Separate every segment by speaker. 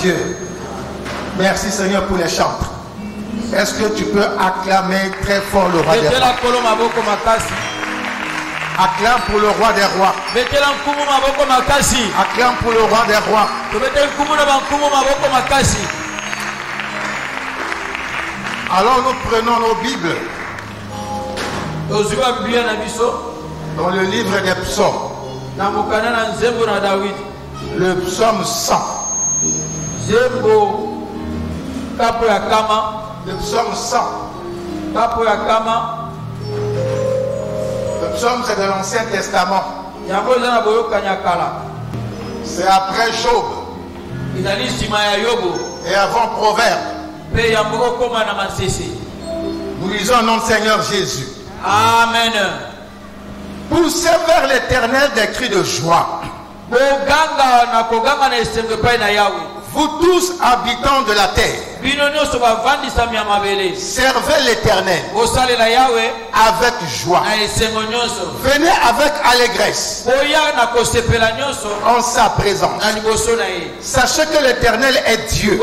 Speaker 1: Dieu. Merci Seigneur pour les chants. Est-ce que tu peux acclamer très fort le roi des rois? Acclame pour le roi des rois. Acclame pour le roi des rois. Alors nous prenons nos Bibles dans le livre des psaumes. Le psaume 100. Le psaume 100. Le psaume, c'est de l'Ancien Testament. C'est après Job et avant Proverbe. Nous lisons au nom du Seigneur Jésus.
Speaker 2: Amen.
Speaker 1: Poussez vers l'Éternel des cris de joie. Vous tous habitants de la terre, servez l'Éternel avec joie. Venez avec allégresse en sa présence. Sachez que l'Éternel est Dieu.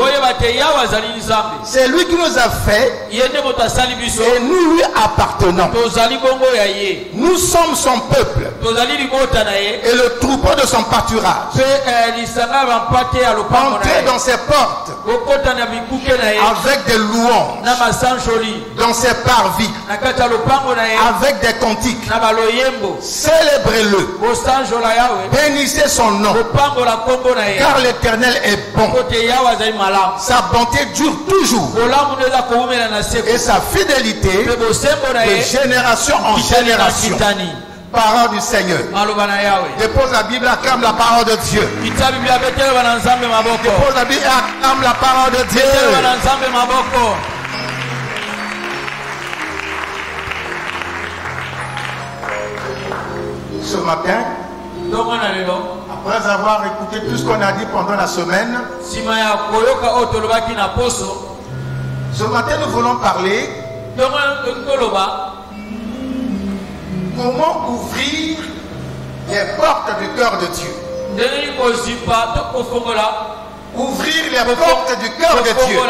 Speaker 1: C'est lui qui nous a fait et nous lui appartenons. Nous sommes son peuple et le troupeau de son pâturage. Entrez dans ses portes avec des louanges, dans ses parvis avec des cantiques. Célébrez-le, bénissez son nom, car l'Éternel est bon. Sa bonté dure toujours et sa fidélité de génération en génération. Parole du Seigneur. Dépose la Bible, acclame la parole de Dieu. Dépose la Bible et acclame la parole de Dieu. Ce matin, après avoir écouté tout ce qu'on a dit pendant la semaine, ce matin nous voulons parler comment ouvrir les portes du cœur de Dieu. Ouvrir les portes du cœur de Dieu.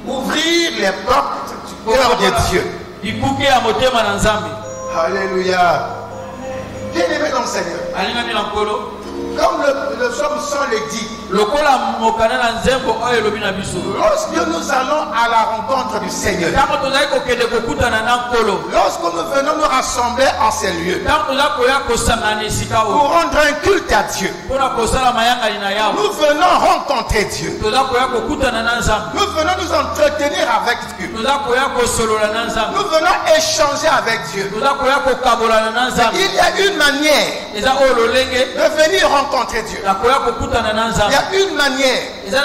Speaker 1: Ouvrir les portes du cœur de Dieu. Alléluia. Bien-aimé dans le Seigneur. Comme le psaume 100 le dit, lorsque nous allons à la rencontre du Seigneur, lorsque nous venons nous rassembler en ces lieux pour rendre un culte à Dieu, nous venons rencontrer Dieu, nous venons nous entretenir avec Dieu, nous venons échanger avec Dieu. Il y a une manière de venir rencontrer Dieu. Il y a une manière de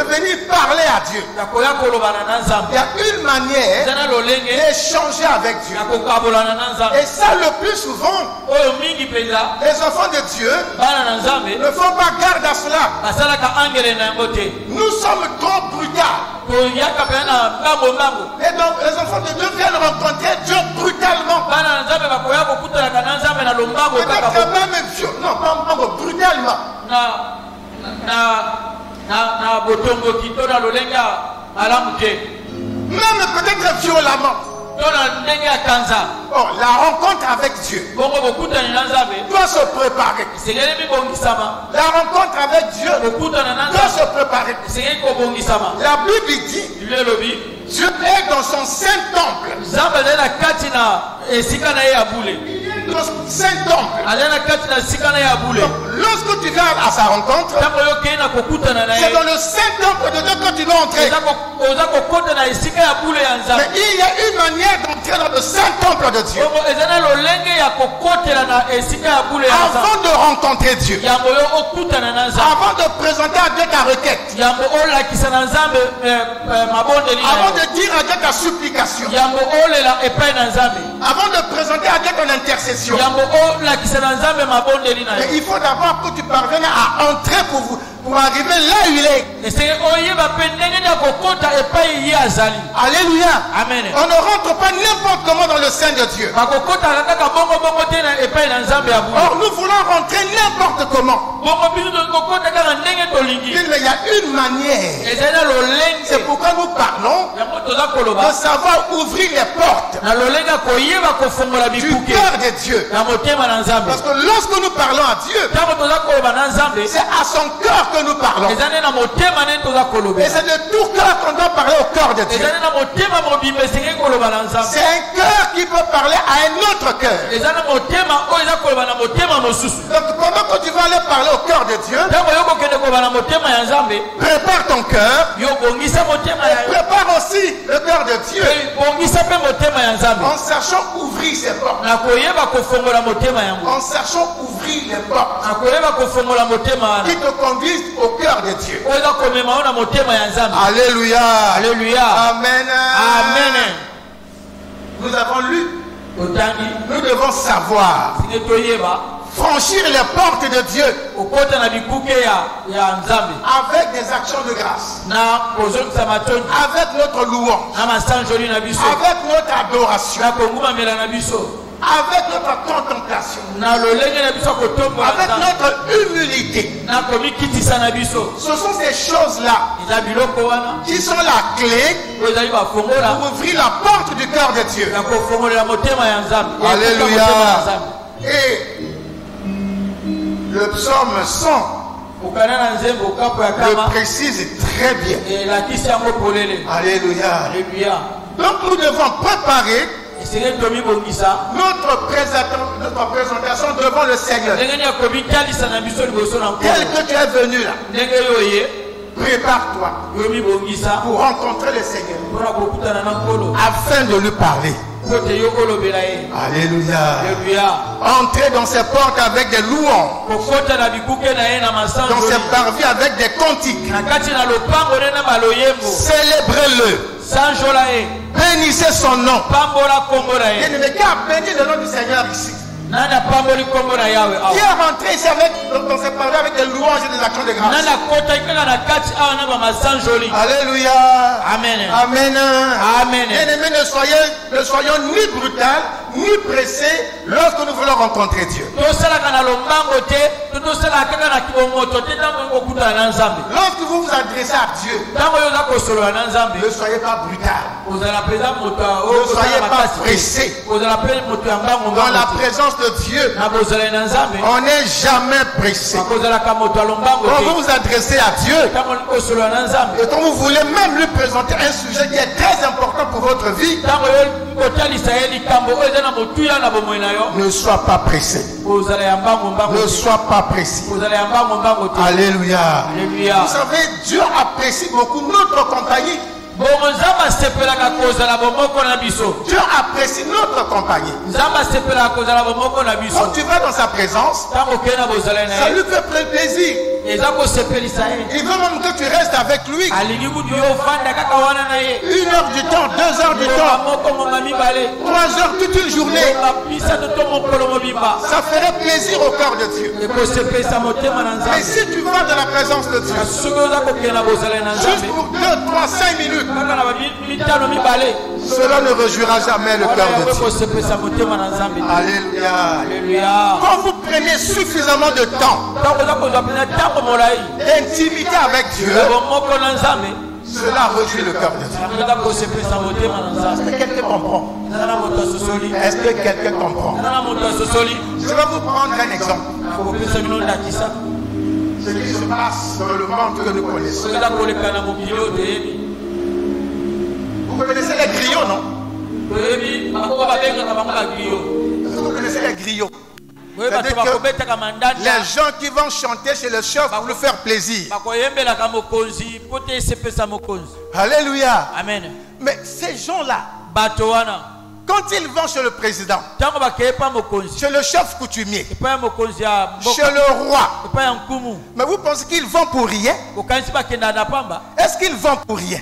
Speaker 1: venir parler à Dieu. Il y a une manière d'échanger avec Dieu. Et ça, le plus souvent, les enfants de Dieu ne font pas garde à cela. Nous sommes trop brutaux. Et donc, les enfants de Dieu viennent rencontrer Dieu brutalement. Non, pas brutalement. Même peut-être violemment. Oh, la rencontre avec Dieu doit se préparer. La rencontre avec Dieu doit se préparer. La Bible dit Dieu est dans son saint temple. Dans son saint temple. Lorsque tu vas à sa rencontre, c'est dans le saint temple de Dieu que tu dois entrer. Mais il y a une manière d'entrer dans le saint temple de Dieu. Avant de rencontrer Dieu, avant de présenter à Dieu ta requête, avant de dire à Dieu ta supplication, avant de présenter à Dieu ton intercession, mais il faut d'abord que tu parviennes à entrer pour arriver là où il est. Alléluia.
Speaker 2: Amen.
Speaker 1: On ne rentre pas n'importe comment dans le sein de Dieu. Or nous voulons rentrer n'importe comment. Mais il y a une manière. C'est pourquoi nous parlons de savoir ouvrir les portes du cœur de Dieu. Parce que lorsque nous parlons à Dieu, c'est à son cœur que nous parlons. Et c'est de tout cœur qu'on doit parler au cœur de Dieu. C'est un cœur qui peut parler à un autre cœur. Donc pendant que tu vas aller parler au cœur de Dieu, prépare ton cœur. Prépare aussi le cœur de Dieu. En sachant ouvrir ses portes. En sachant ouvrir les portes qui te conduisent au cœur de Dieu. Alléluia.
Speaker 2: Alléluia.
Speaker 1: Amen.
Speaker 2: Amen.
Speaker 1: Nous avons lu. Nous devons savoir franchir les portes de Dieu avec des actions de grâce, avec notre louange, avec notre adoration, avec notre contemplation, avec notre humilité. Ce sont ces choses-là qui sont la clé pour ouvrir la porte du cœur de Dieu. Alléluia. Et le psaume 100 le précise très bien. Alléluia. Donc nous devons préparer notre présentation devant le Seigneur. Tel que tu es venu là, prépare-toi pour rencontrer le Seigneur afin de lui parler. Alléluia. Entrez dans ses portes avec des louanges, dans ses parvis avec des cantiques. Célébrez-le. Bénissez son nom. Bien-aimé, qui a béni le nom du Seigneur ici? Qui est rentré ici dans ses parvis avec des louanges et des actions de grâce? Alléluia.
Speaker 2: Amen.
Speaker 1: Amen.
Speaker 2: Amen.
Speaker 1: Bien-aimé, ne soyons ni brutal ni pressés lorsque nous voulons rencontrer Dieu. Lorsque vous vous adressez à Dieu, ne soyez pas brutal. Ne soyez pas pressés. Dans la présence de Dieu, on n'est jamais pressé. Quand vous vous adressez à Dieu, et quand vous voulez même lui présenter un sujet qui est très important pour votre vie, ne sois pas pressé. Ne sois pas pressé. Alléluia. Vous savez, Dieu apprécie beaucoup notre compagnie. Dieu apprécie notre compagnie. Quand tu vas dans sa présence, ça lui fait plaisir. Il veut même que tu restes avec lui. 1 heure du temps, 2 heures du temps, 3 heures, toute une journée. Ça ferait plaisir au cœur de Dieu. Mais si tu vas dans la présence de Dieu, juste pour 2, 3, 5 minutes, cela ne réjouira jamais le cœur de Dieu. Alléluia. Quand vous prenez suffisamment de temps d'intimité avec Dieu, cela réjouit le cœur de Dieu. Est-ce que quelqu'un comprend? Est-ce que quelqu'un comprend? Je vais vous prendre un exemple. Ce qui se passe dans le monde que nous connaissons. Vous connaissez les griots, non? Vous connaissez les griots? C'est-à-dire que les gens qui vont chanter chez le chef pour lui faire plaisir. Alléluia.
Speaker 2: Amen.
Speaker 1: Mais ces gens-là, quand ils vont chez le président, chez le chef coutumier, chez le roi, mais vous pensez qu'ils vont pour rien? Est-ce qu'ils vont pour rien?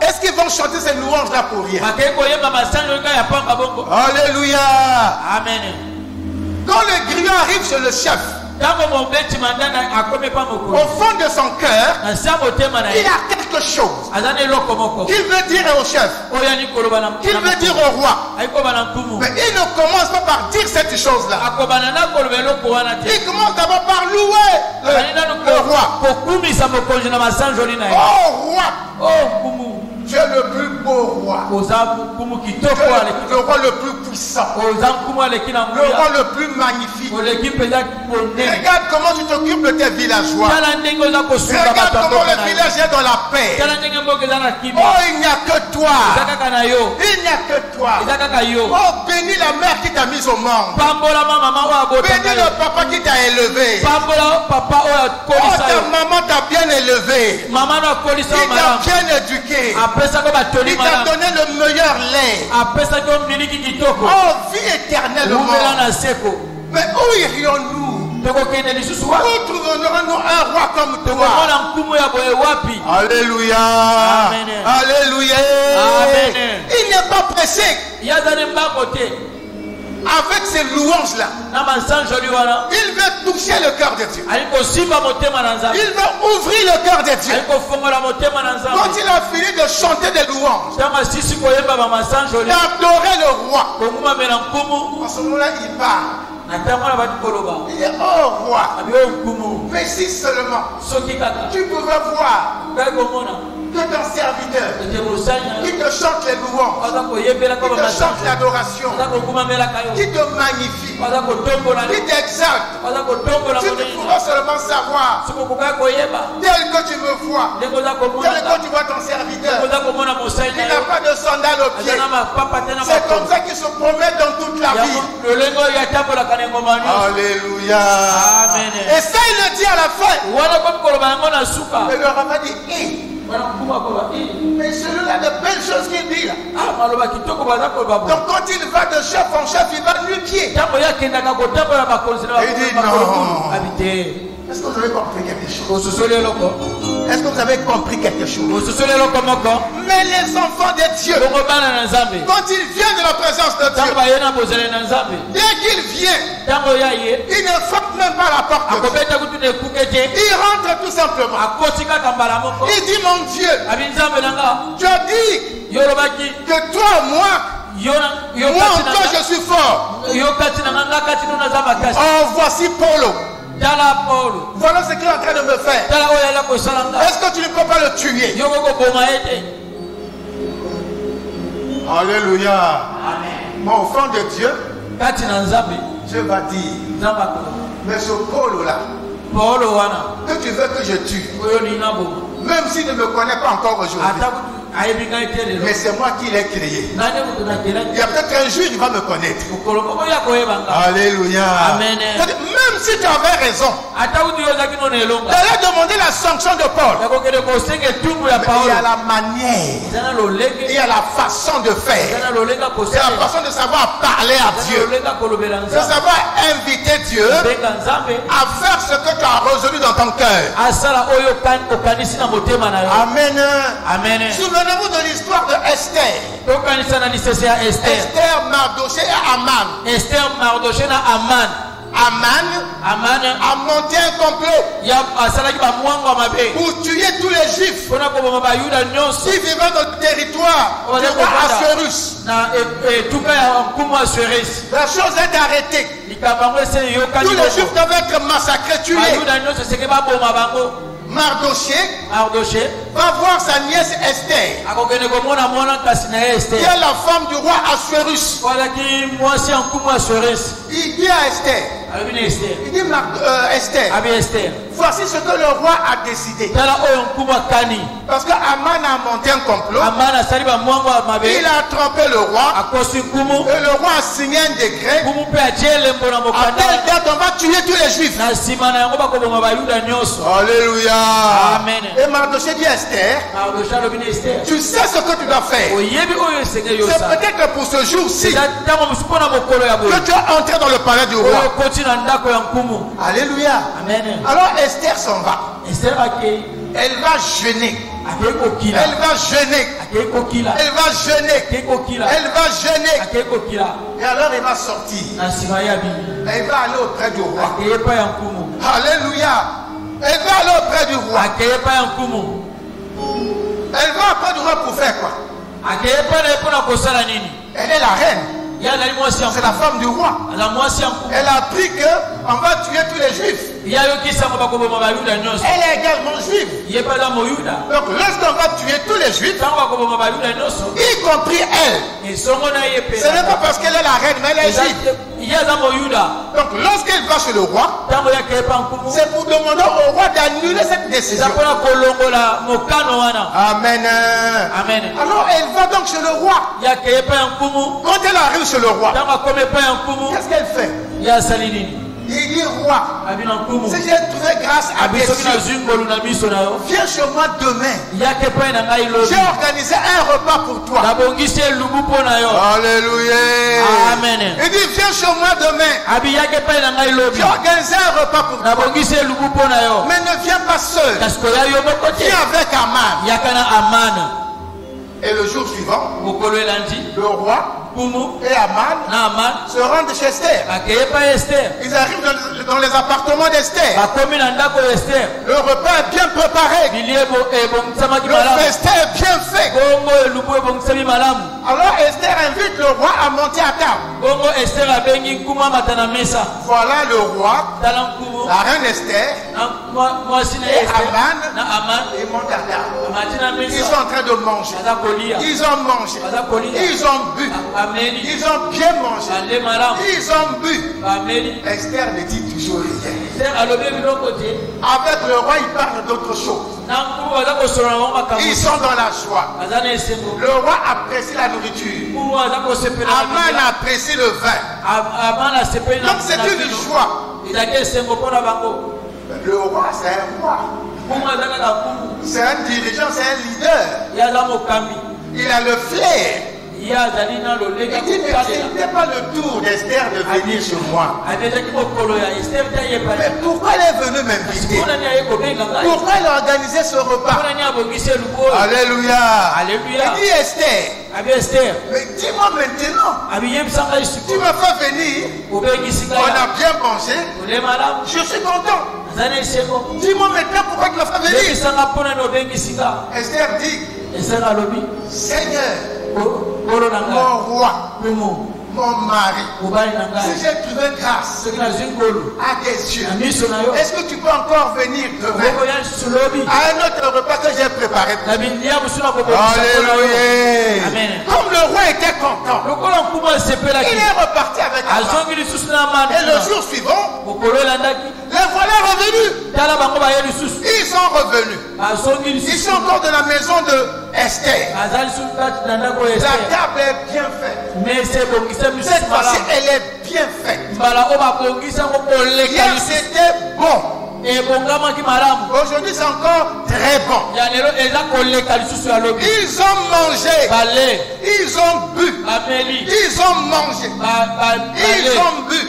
Speaker 1: Est-ce qu'ils vont chanter ces louanges-là pour rien? Alléluia.
Speaker 2: Amen.
Speaker 1: Quand le griot arrive chez le chef, Au fond de son cœur, il a quelque chose qu'il veut dire au chef, qu'il veut dire au roi. Mais il ne commence pas par dire cette chose-là. Il commence d'abord par louer le roi. Oh roi, tu es le plus beau roi, le roi le plus puissant, le roi le plus magnifique. Regarde comment tu t'occupes de tes villageois. Regarde comment le village est dans la paix. Oh, il n'y a que toi. Il n'y a que toi. Oh, bénis la mère qui t'a mise au monde. Bénis le papa qui t'a élevé. Oh, ta maman t'a bien élevé. Il t'a bien éduqué. Il t'a donné le meilleur lait. Oh, vie éternellement. Mais où irions-nous? Où trouverons-nous un roi comme toi? Alléluia.
Speaker 2: Amen.
Speaker 1: Alléluia.
Speaker 2: Amen.
Speaker 1: Il n'est pas pressé. Avec ces louanges-là, il veut toucher le cœur de Dieu. Il veut ouvrir le cœur de Dieu. Quand il a fini de chanter des louanges, d'adorer le roi, en ce moment-là, il parle. Il dit, oh roi, mais si seulement tu pouvais voir que ton serviteur qui te chante les louanges, qui te chante l'adoration, qui te magnifie, qui t'exalte, si tu pourras seulement savoir tel que tu me vois, tel que tu vois ton serviteur, il n'a pas de sandales aux pieds. C'est comme ça qu'il se promène dans toute la vie. Alléluia.
Speaker 2: Amen.
Speaker 1: Et ça, il le dit à la fin. Et le rabbin dit, mais celui-là de belles choses qu'il dit là. Donc quand il va de chef en chef, il va nu-pied. Il dit non. Est-ce que vous avez compris quelque chose? Est-ce que vous avez compris quelque chose? Mais les enfants de Dieu, quand ils viennent de la présence de Dieu, dès qu'ils viennent, ils ne frappent même pas la porte de Dieu. Ils rentrent tout simplement. Il dit, mon Dieu, tu as dit que toi, moi, encore je suis fort. Oh, voici Paulo. Voilà ce qu'il est en train de me faire. Est-ce que tu ne peux pas le tuer? Alléluia. Mais au fond de Dieu, Dieu va dire, mais ce Paulo-là, que tu veux que je tue, même s'il ne me connaît pas encore aujourd'hui, mais c'est moi qui l'ai créé. Il y a peut-être un jour il va me connaître. Alléluia.
Speaker 2: Amen.
Speaker 1: Même si tu avais raison d'aller demander la sanction de Paul, mais il y a la manière, il y a la façon de faire, il y a la façon de savoir parler à Dieu, de savoir inviter Dieu à faire ce que tu as résolu dans ton cœur. Amen. Souvenez-vous de l'histoire de Esther. Esther, Mardoché et Aman. Aman a monté un complot pour tuer tous les juifs qui vivaient dans le territoire du roi Assuérus. La chose est arrêtée. Tous les juifs devaient être massacrés, tués. Mardoché va voir sa nièce Esther, qui est la femme du roi Assuérus. Il dit à Esther, il dit Esther, voici ce que le roi a décidé. Parce que Aman a monté un complot. Il a trompé le roi. Et le roi a signé un décret. À telle date, on va tuer tous les juifs. Alléluia.
Speaker 2: Amen.
Speaker 1: Et Mardoché dit à Esther, tu sais ce que tu dois faire. C'est peut-être pour ce jour-ci que tu as entré dans le palais du roi. Alléluia.
Speaker 2: Amen.
Speaker 1: Alors Esther s'en va. Elle va jeûner. Elle va jeûner. Elle va jeûner. Elle va jeûner. Et alors elle va sortir. Elle va aller auprès du roi. Alléluia. Elle va aller auprès du roi. Elle va auprès du roi pour faire quoi? Elle est la reine. C'est la femme du roi. Elle a appris qu'on va tuer tous les juifs. Elle est également juive. Donc lorsqu'on va tuer tous les juifs, y compris elle, ce n'est pas parce qu'elle est la reine, mais elle est juive. Donc lorsqu'elle va chez le roi, c'est pour demander au roi d'annuler cette décision. Amen. Alors elle va donc chez le roi. Quand elle arrive chez le roi, qu'est-ce qu'elle fait? Il dit roi, si j'ai trouvé grâce à tes yeux, viens chez moi demain. J'ai organisé un repas pour toi. Alléluia.
Speaker 2: Amen.
Speaker 1: Il dit viens chez moi demain. J'ai organisé un repas pour toi. Mais ne viens pas seul. Viens avec Aman. Et le jour suivant, le roi et Aman se rendent chez Esther. Ils arrivent dans les appartements d'Esther. Le repas est bien préparé. Le festin est bien fait. Alors Esther invite le roi à monter à table. Voilà le roi, la reine Esther et Aman. Ils montent à table. Ils sont en train de manger. Ils ont mangé. Ils ont bu. Ils ont bien mangé. Ils ont bu. Esther ne dit toujours rien. Avec le roi, il parle d'autre chose. Ils sont dans la joie. Le roi apprécie la nourriture. Aman apprécie le vin. Donc c'est une joie. Le roi, c'est un roi. C'est un dirigeant, c'est un leader. Il a le flair. Il dit, mais ce n'était pas le tour d'Esther de venir chez moi. Mais pourquoi elle est venue m'inviter? Pourquoi elle a organisé ce repas? Alléluia. Il dit Esther, mais dis-moi maintenant, tu m'as fait venir, on a bien mangé, je suis content. Dis-moi maintenant pourquoi tu m'as fait venir. Esther dit, Seigneur, mon roi, mon mari, si j'ai trouvé grâce à tes yeux, est-ce que tu peux encore venir demain à un autre repas que j'ai préparé? Alléluia. Comme le roi était content, il est reparti avec Aman. Et le jour suivant, les voilà revenus. Ils sont revenus. Ils sont encore dans la maison de Esther. La table est bien faite. Cette fois-ci, elle est bien faite. Hier, c'était bon. Aujourd'hui, c'est encore très bon. Ils ont mangé. Ils ont bu. Ils ont mangé. Ils ont bu.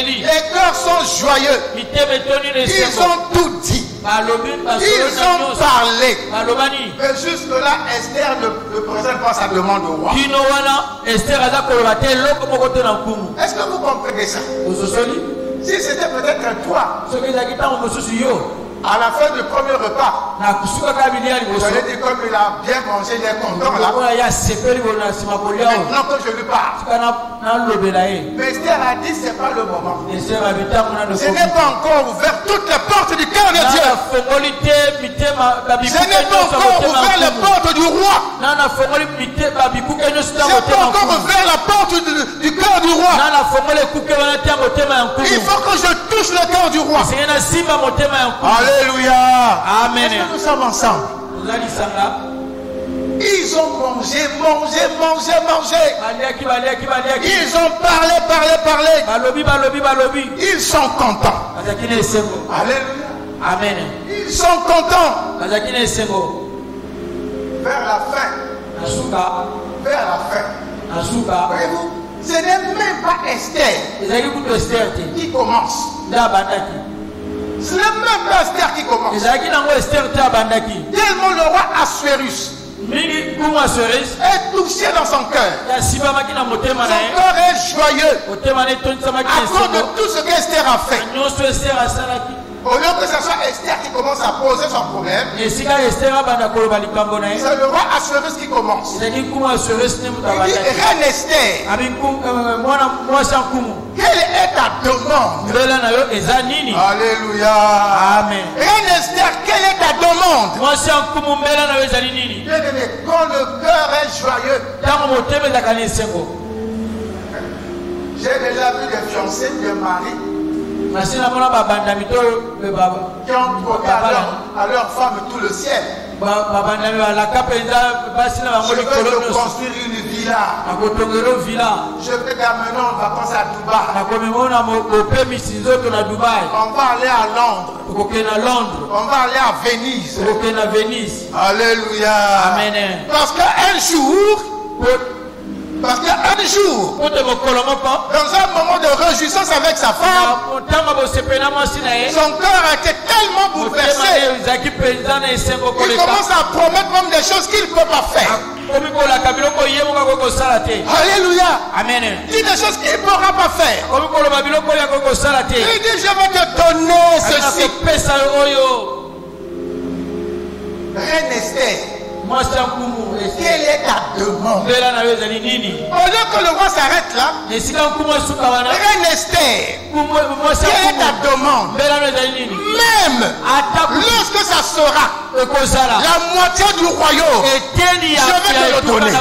Speaker 1: Les cœurs sont joyeux. Ils ont tout dit. Ils ont parlé. Mais jusque-là, Esther ne présente pas sa demande au roi. Est-ce que vous comprenez ça? Si c'était peut-être toi, à la fin du premier repas, vous allez dire comme il a bien mangé, il est content là. Maintenant que je lui parle. Mais Esther a dit c'est pas le moment. Ce n'est pas encore ouvert toutes les portes du cœur de Dieu. Ce n'est pas encore ouvert les portes du roi. Ce n'est pas encore ouvert la porte du cœur du roi. Il faut que je touche le cœur du roi. Alléluia.
Speaker 2: Amen.
Speaker 1: Est-ce que nous sommes ensemble? Ils ont mangé. Ils ont parlé. Ils sont contents. Alléluia.
Speaker 2: Amen.
Speaker 1: Ils sont contents. Vers la fin. Voyez-vous, ce n'est même pas Esther qui commence. Ce n'est même pas Esther qui commence. Tellement le roi Assuérus est touché dans son cœur. Son cœur est joyeux à cause de tout ce qu'Esther a fait. Au lieu que ce soit Esther qui commence à poser son problème, c'est le roi Assuérus qui commence. Il dit, reine Esther, quelle est ta demande? Alléluia.
Speaker 2: Amen.
Speaker 1: Reine Esther, quelle est ta demande? Bien-aimé, quand le cœur est joyeux, j'ai déjà vu des fiancés, des maris qui ont promis à leur femme tout le ciel. Je veux te construire une villa. Je veux t'amener en vacances à Dubaï. On va aller à Londres. On va aller à Venise. Alléluia.
Speaker 2: Amen.
Speaker 1: Parce qu'un jour, dans un moment de réjouissance avec sa femme, son cœur a été tellement bouleversé, il commence à promettre même des choses qu'il ne peut pas faire. Alléluia.
Speaker 2: Amen.
Speaker 1: Il dit des choses qu'il ne pourra pas faire. Il dit, je vais te donner ceci. Reine Esther, quelle est ta demande? Au lieu que le roi s'arrête là, Reine Esther, quelle est ta demande? Même lorsque ça sera la moitié du royaume, je vais te le donner.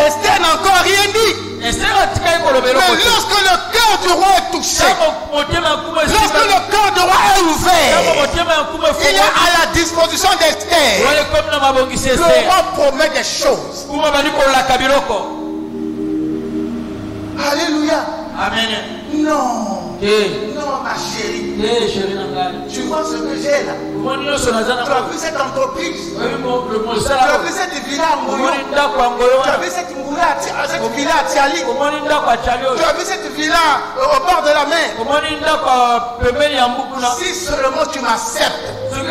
Speaker 1: Esther n'a encore rien dit. Mais lorsque le cœur du roi est touché, lorsque le cœur du roi est ouvert, il est à la disposition d'Esther. Le roi promet des choses. Alléluia.
Speaker 2: Amen.
Speaker 1: Non. Non, ma chérie. Tu vois ce que j'ai là? Tu as vu cette entreprise? Tu as vu cette villa à Ngoyo? Tu as vu cette villa à Tiali? Tu as vu cette villa au bord de la mer? Si seulement tu m'acceptes, comme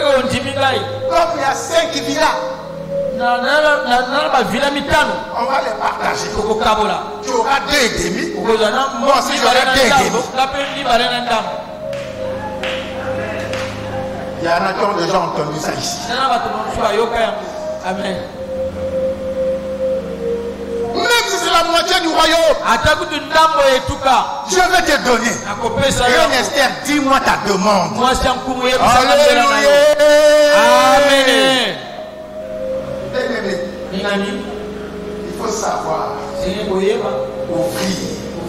Speaker 1: il y a 5 villas, on va les partager. Tu auras 2,5. Moi aussi j'aurai 2,5. Il y en a qui ont déjà entendu ça ici.
Speaker 2: Amen.
Speaker 1: Même si c'est la moitié du royaume, je vais te donner. Reine Esther, dis-moi ta demande. Alléluia.
Speaker 2: Amen.
Speaker 1: Il faut savoir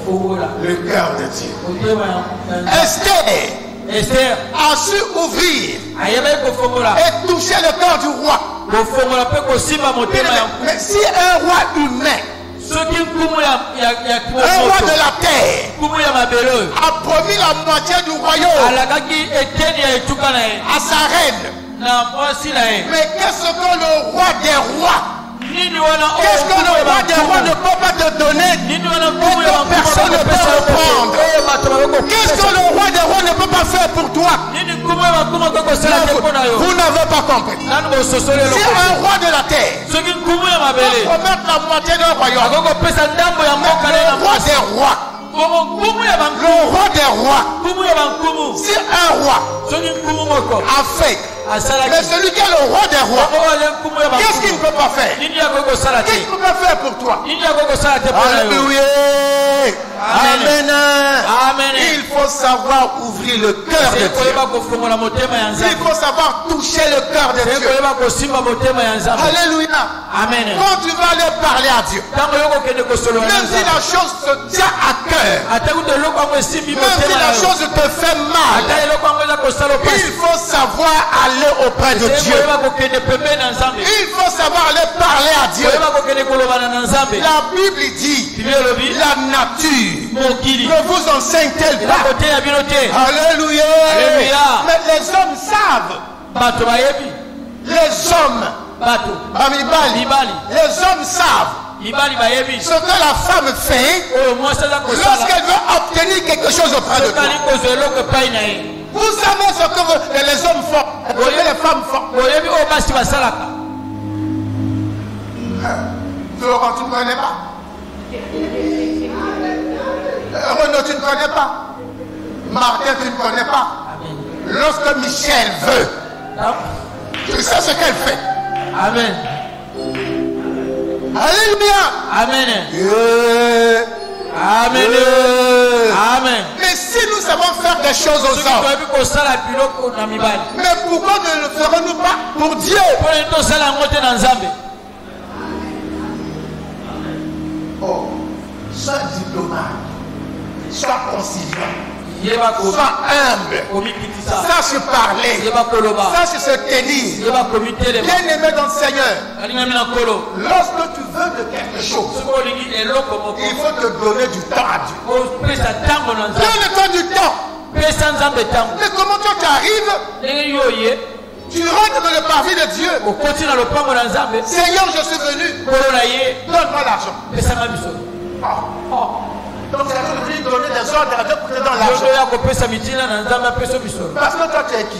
Speaker 1: ouvrir le cœur de Dieu. Esther a su ouvrir et toucher le cœur du roi. Mais si un roi humain, un roi de la terre, a promis la moitié du royaume à sa reine, mais qu'est-ce que le roi des rois, qu'est-ce que le roi des rois ne peut pas te donner et que personne ne peut reprendre? Qu'est-ce que le roi des rois ne peut pas faire pour toi? Vous n'avez pas compris. Si un roi de la terre peut promettre la moitié d'un royaume, le roi des rois, si un roi a fait, mais celui qui est le roi des rois, qu'est-ce qu'il ne peut pas faire? Qu'est-ce qu'il peut pas faire pour toi? Alléluia. Amen.
Speaker 2: Amen.
Speaker 1: Il faut savoir ouvrir le cœur de Dieu. Il faut savoir toucher le cœur de Dieu. Alléluia.
Speaker 2: Amen.
Speaker 1: Quand tu vas aller parler à Dieu, même si la chose te tient à cœur, même si la chose te fait mal, il faut savoir aller auprès de Dieu. Il faut savoir aller parler à Dieu. La Bible dit, la nature ne vous enseigne-t-elle pas? Alléluia. Mais les hommes savent. Les hommes savent ce que la femme fait lorsqu'elle veut obtenir quelque chose auprès de toi. Vous savez ce que les hommes font et que les femmes font. Florent, tu ne connais pas? Renaud, tu ne connais pas? Martin, tu ne connais pas. Lorsque Michel veut, tu sais ce qu'elle fait.
Speaker 2: Amen.
Speaker 1: Alléluia.
Speaker 2: Amen.
Speaker 1: Amen.
Speaker 2: Amen.
Speaker 1: Mais si nous savons faire des choses aux hommes, mais pourquoi ne le ferons-nous pas pour Dieu? Oh, sois diplomate, sois conciliant, sois humble, sache parler, sache se tenir. Bien aimé dans le Seigneur, lorsque tu veux de quelque chose, il faut te donner du temps à Dieu. Donne le temps du temps. Mais comment toi tu arrives? Tu rentres dans le parvis de Dieu. Seigneur, je suis venu. Donne-moi l'argent. Donc c'est à dire de donner des ordres à Dieu pour te donner l'argent. Parce que toi tu es qui?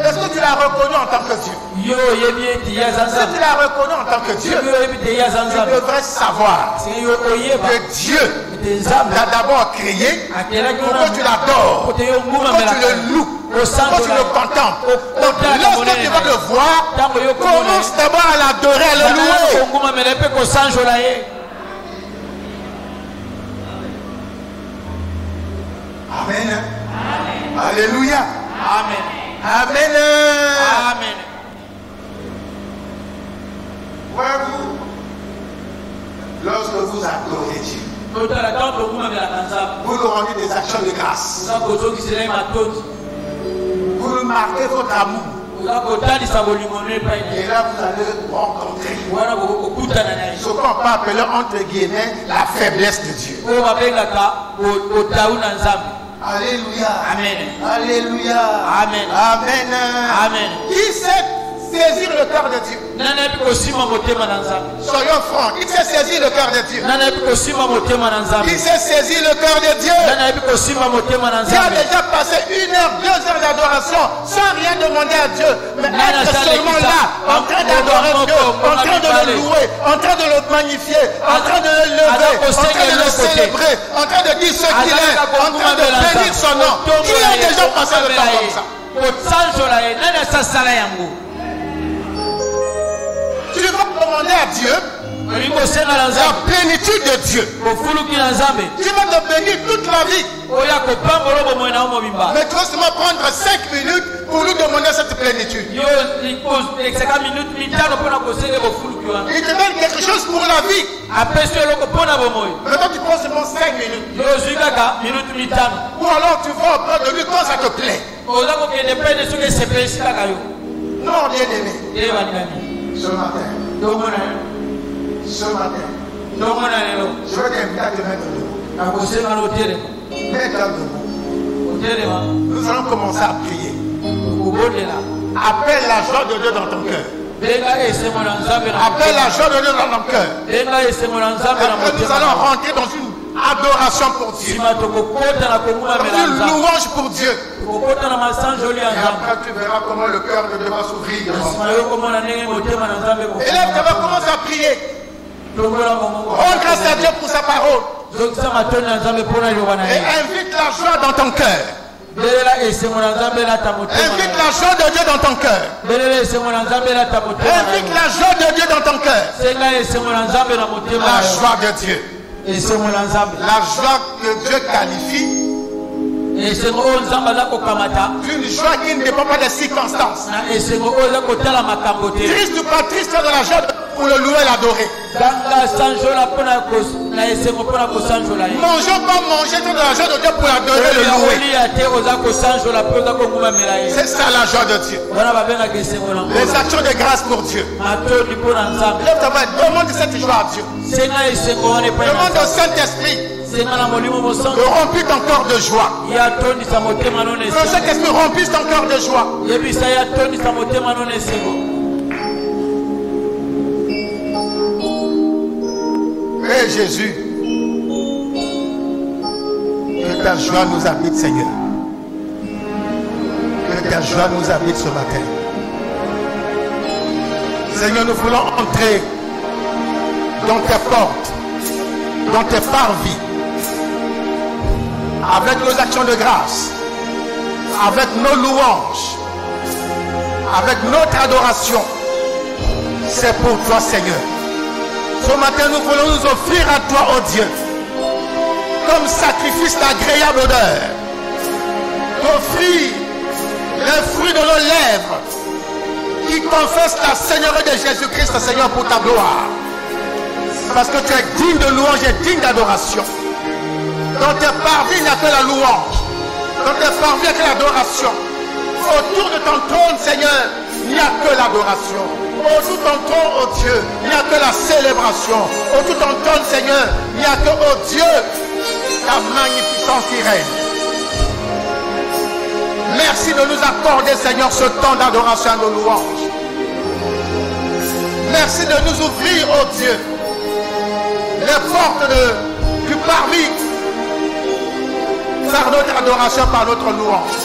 Speaker 1: Est-ce que tu l'as reconnu en tant que Dieu? Est-ce que tu l'as reconnu en tant que Dieu? Tu devrais savoir que Dieu t'a d'abord créé pour que tu l'adores, pour que tu le loues, pour que tu le contemples. Donc lorsque tu vas le voir, commence d'abord à l'adorer, à le louer. Amen. Alléluia.
Speaker 2: Amen.
Speaker 1: Amen.
Speaker 2: Amen.
Speaker 1: Voyez-vous, lorsque vous adorez Dieu, vous nous rendez des actions de grâce. Vous nous marquez votre amour. Et là, vous allez rencontrer ce qu'on peut appeler entre guillemets la faiblesse de Dieu. Alléluia.
Speaker 2: Amen.
Speaker 1: Alléluia.
Speaker 2: Amen.
Speaker 1: Amen.
Speaker 2: Amen.
Speaker 1: Qui sait saisir le cœur de Dieu? Soyons francs. Qui sait saisir le cœur de Dieu? Qui sait saisir le cœur de Dieu? Qui a déjà passé 1 heure, 2 heures d'adoration sans rien demander à Dieu, mais être seulement là, en train d'adorer Dieu, en train de le louer, en train de le magnifier, en train de le lever, en train de le célébrer, en train de dire ce qu'il est, en train de bénir son nom. Qui a déjà passé le temps comme ça? Tu vas demander à Dieu la plénitude de Dieu. Tu vas te bénir toute la vie. Mais tu vas seulement prendre 5 minutes pour nous demander cette plénitude. Il te donne quelque chose pour la vie. Mais toi tu prends seulement 5 minutes. Ou alors tu vas auprès de lui quand ça te plaît. Non, bien aimé. Ce matin, je vais t'inviter à te mettre debout. Mets-toi debout. Nous allons commencer à prier. Appelle la joie de Dieu dans ton cœur. Appelle la joie de Dieu dans ton cœur. Et nous allons rentrer dans une adoration pour Dieu. Dans une louange pour Dieu. Et après tu verras comment le cœur de Dieu va s'ouvrir. Et là tu vas commencer à prier. Rends grâce à Dieu pour sa parole. Et invite la joie dans ton cœur. Invite la joie de Dieu dans ton cœur. Invite la joie de Dieu dans ton cœur. La joie de Dieu. La joie que Dieu qualifie d'une joie qui ne dépend pas des circonstances. Triste ou pas triste, de la joie pour le louer et l'adorer. Mangeons pas manger de la joie de Dieu pour l'adorer et le louer. C'est ça la joie de Dieu. Les actions de grâce pour Dieu. Lève ta main, demande cette joie à Dieu. Demande au Saint-Esprit de remplir ton corps de joie. Que cet esprit remplisse ton corps de joie. Et Jésus, que ta joie nous habite, Seigneur. Que ta joie nous habite ce matin. Seigneur, nous voulons entrer dans tes portes, dans tes parvis. avec nos actions de grâce, avec nos louanges, avec notre adoration, c'est pour toi, Seigneur. Ce matin, nous voulons nous offrir à toi, oh Dieu, comme sacrifice d'agréable odeur, t'offrir les fruits de nos lèvres qui confessent la Seigneurie de Jésus-Christ, Seigneur, pour ta gloire. Parce que tu es digne de louange et digne d'adoration. Dans tes parvis, il n'y a que la louange. Dans tes parvis, il n'y a que l'adoration. Autour de ton trône, Seigneur, il n'y a que l'adoration. Autour de ton trône, oh Dieu, il n'y a que la célébration. Autour de ton trône, Seigneur, il n'y a que, oh Dieu, ta magnificence qui règne. Merci de nous accorder, Seigneur, ce temps d'adoration à nos louanges. Merci de nous ouvrir, oh Dieu, les portes du parvis par notre adoration, par notre louange.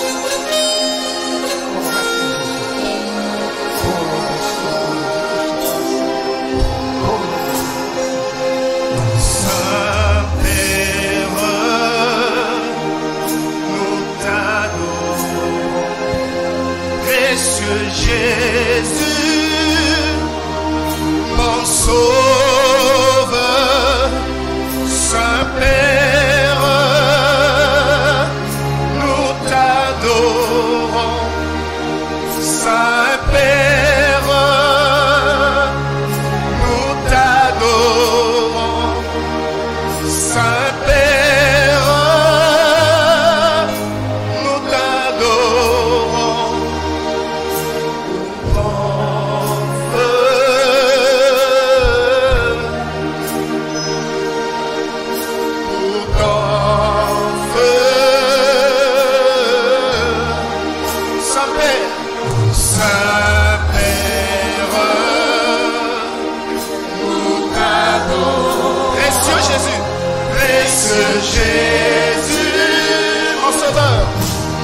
Speaker 3: Jésus, mon sauveur, Saint-Père, nous t'adorons. Saint-Père, nous t'adorons. Saint-Père, nous t'adorons. Jésus,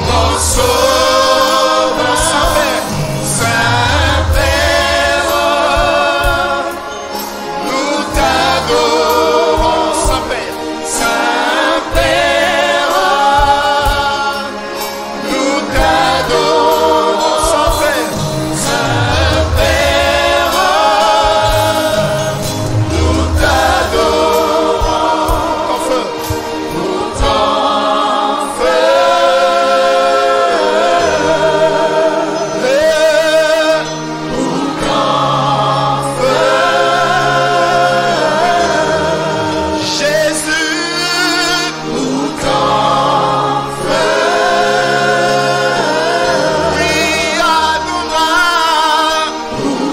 Speaker 3: mon sauveur, Saint-Père, Saint-Père, nous t'adorons, Saint-Père, Saint-Père, nous t'adorons, Saint-Père, Saint-Père, nous t'adorons,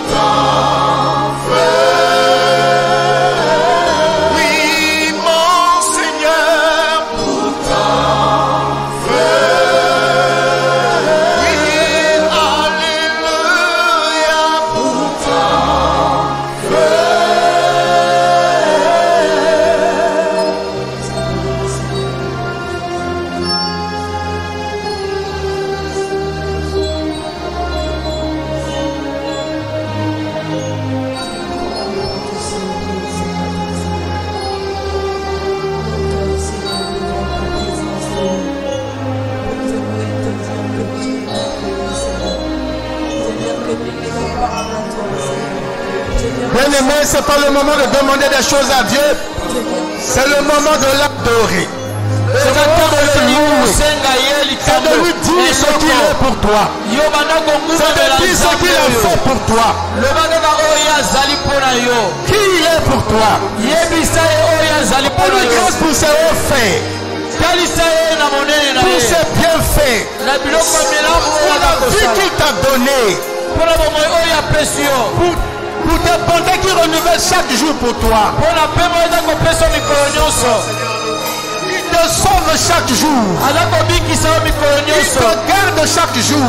Speaker 3: ton feu.
Speaker 1: Bien-aimé, ce n'est pas le moment de demander des choses à Dieu. C'est le moment de l'adorer. C'est le moment de le louer. C'est de lui dire ce qu'il est pour toi. C'est de dire ce qu'il a fait pour toi. Qui il est pour toi. Pour lui grâce pour ses hauts faits. Pour ses bienfaits. Pour la vie qu'il t'a donnée. Pour tes bontés qui renouvellent chaque jour pour toi. Il te sauve chaque jour. Il te garde chaque jour.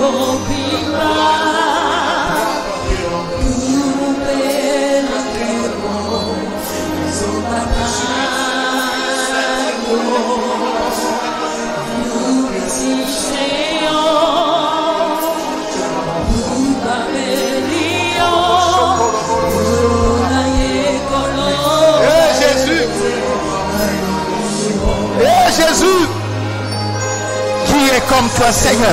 Speaker 4: Oh,
Speaker 1: n'est comme toi, Seigneur.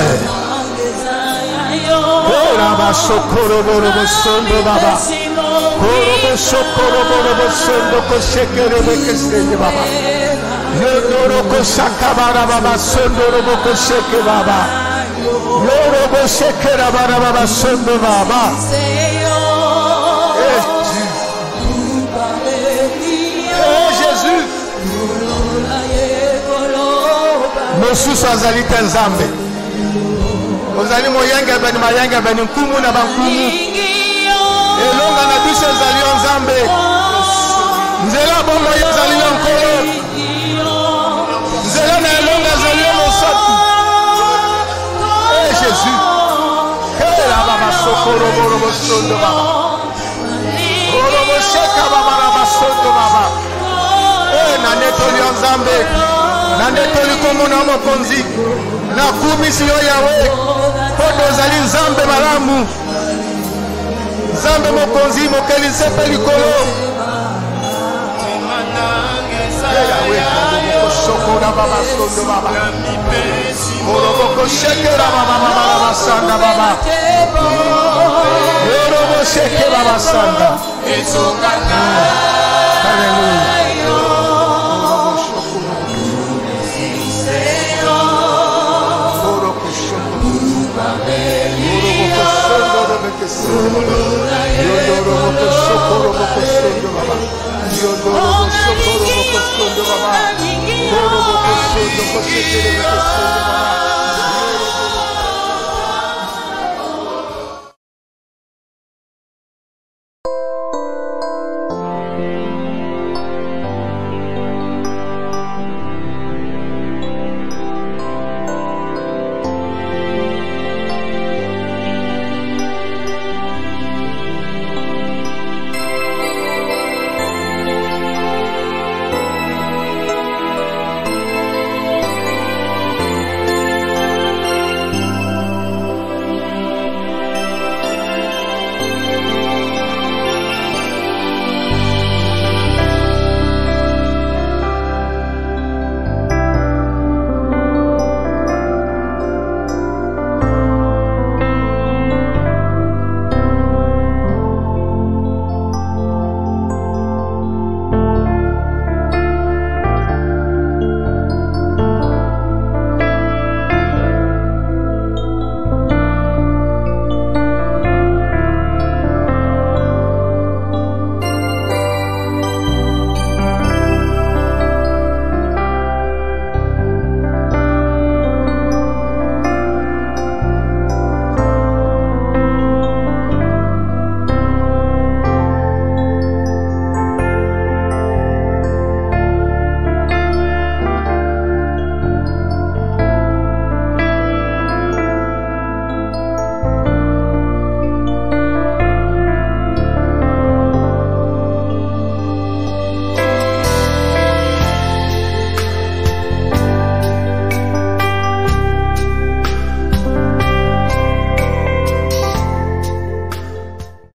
Speaker 1: Jésus, mosusu azali te nzambe ozali moyenga beni mayenga beni nkumu na bankumu elonga na biso ezali yo nzambe nzela bongo yo ezali yo nkolo nzela na elonga ezali yo mosapi Jésus kela baba sokoro boro bosondo baba boro bosheka baba na basondo baba na netoli yo nzambe na netoli kombo na mokonzi na kumisi yo yawe poto ozali nzambe malamu nzambe mokonzi mokeli nsepe likolo yawe okosokora baba sondo baba orobokoshekera baba baba basanda baba orobosheke baba sanda haleluya Yo